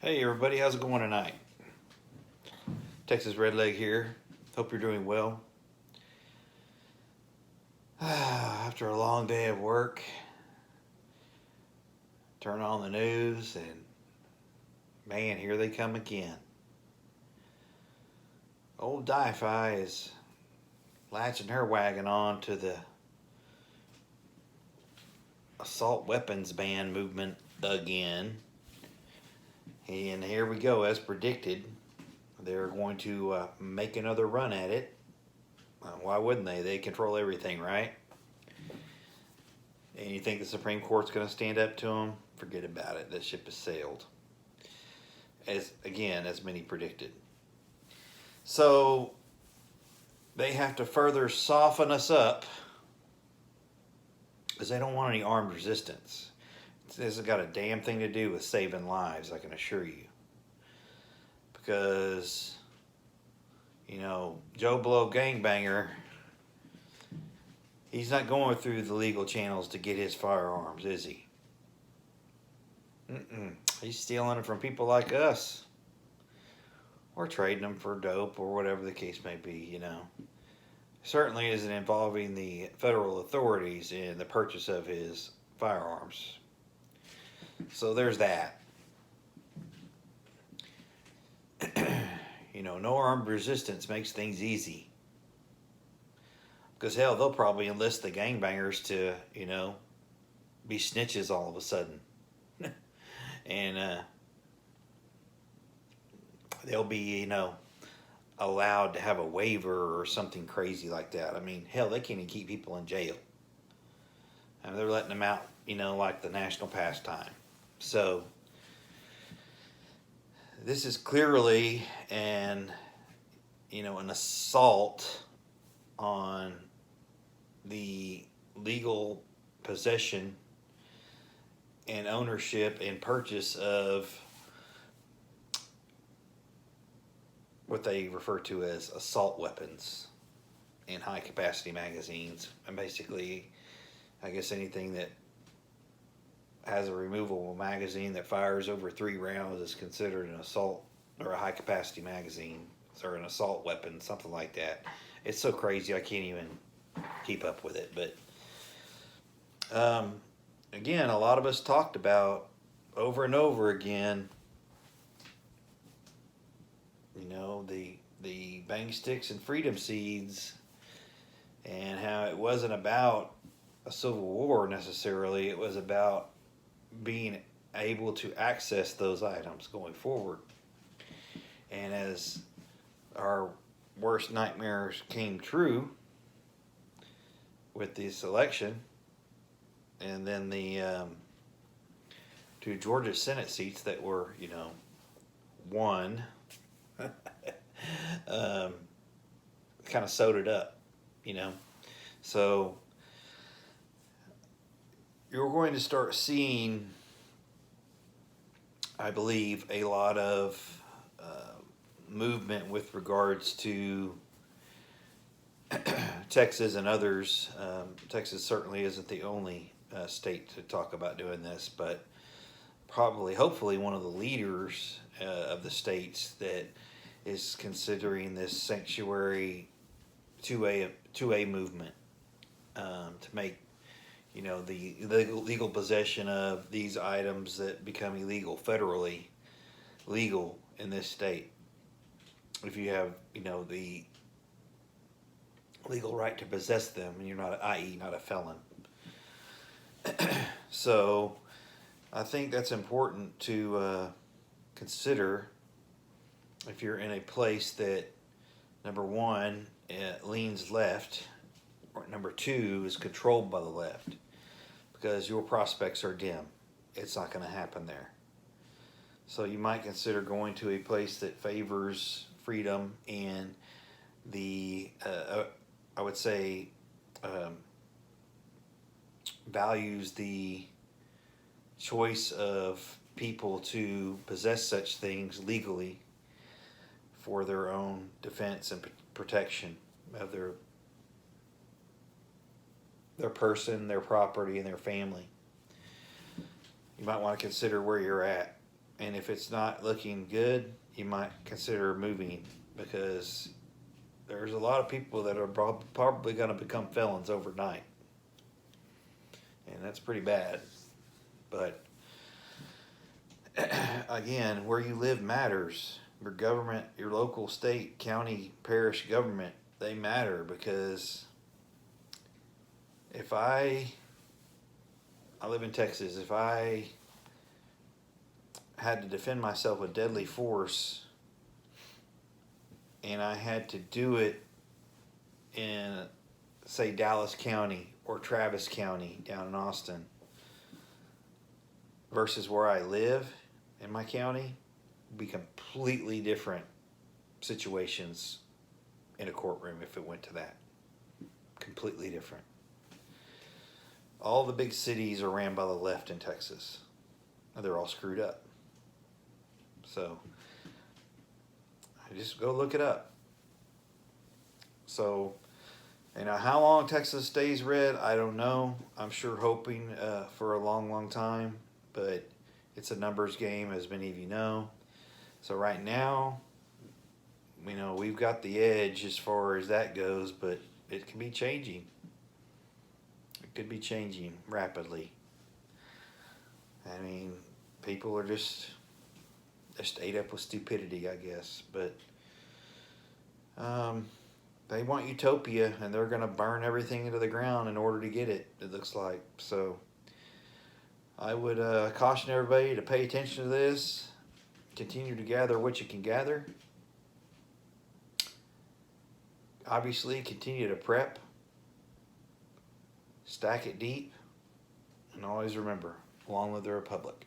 Hey everybody, how's it going tonight? Texas Redleg here. Hope you're doing well. After a long day of work, turn on the news and man, here they come again. Old Di-Fi is latching her wagon on to the assault weapons ban movement again. And here we go, as predicted. They're going to make another run at it. Why wouldn't they? They control everything, right? And you think the Supreme Court's going to stand up to them? Forget about it. That ship has sailed. As many predicted. So they have to further soften us up because they don't want any armed resistance. This has got a damn thing to do with saving lives, I can assure you. Because, Joe Blow gangbanger, he's not going through the legal channels to get his firearms, is he? He's stealing them from people like us. Or trading them for dope or whatever the case may be, Certainly isn't involving the federal authorities in the purchase of his firearms. So there's that. No armed resistance makes things easy. Because hell, they'll probably enlist the gangbangers to, be snitches all of a sudden. And they'll be, allowed to have a waiver or something crazy like that. I mean, hell, they can't even keep people in jail. I mean, they're letting them out, like the national pastime. So this is clearly an assault on the legal possession and ownership and purchase of what they refer to as assault weapons and high capacity magazines. And basically, I guess anything that has a removable magazine that fires over 3 rounds is considered an assault or a high capacity magazine or an assault weapon, something like that. It's so crazy I can't even keep up with it. But again, a lot of us talked about over and over again, the bang sticks and freedom seeds, and how it wasn't about a civil war necessarily. It was about being able to access those items going forward. And as our worst nightmares came true with this election, and then the 2 Georgia Senate seats that were, won, kind of sewed it up, So you're going to start seeing, I believe, a lot of movement with regards to Texas and others. Texas certainly isn't the only state to talk about doing this, but probably, hopefully, one of the leaders of the states that is considering this sanctuary 2A movement to make the legal possession of these items that become illegal federally legal in this state. If you have the legal right to possess them, and you're not, i.e., not a felon. So I think that's important to consider if you're in a place that, number one, leans left, or number two, is controlled by the left, because your prospects are dim. It's not going to happen there. So you might consider going to a place that favors freedom and the, I would say, values the choice of people to possess such things legally for their own defense and protection of their person, their property, and their family. You might want to consider where you're at And if it's not looking good, you might consider moving, because there's a lot of people that are probably going to become felons overnight. And that's pretty bad. But again, where you live matters. Your government, your local, state, county, parish government, they matter, because if I live in Texas, if I had to defend myself with deadly force and I had to do it in, say, Dallas County or Travis County down in Austin versus where I live in my county, would be completely different situations in a courtroom if it went to that. Completely different. All the big cities are ran by the left in Texas. They're all screwed up. So, just go look it up. So, how long Texas stays red, I don't know. I'm sure hoping for a long, long time, but it's a numbers game, as many of you know. So right now, we've got the edge as far as that goes, but it can be changing. It could be changing rapidly. I mean, people are just ate up with stupidity, I guess. But they want utopia, and they're going to burn everything into the ground in order to get it, it looks like. So I would caution everybody to pay attention to this. Continue to gather what you can gather. Obviously, continue to prep. Stack it deep. And always remember, long live the Republic.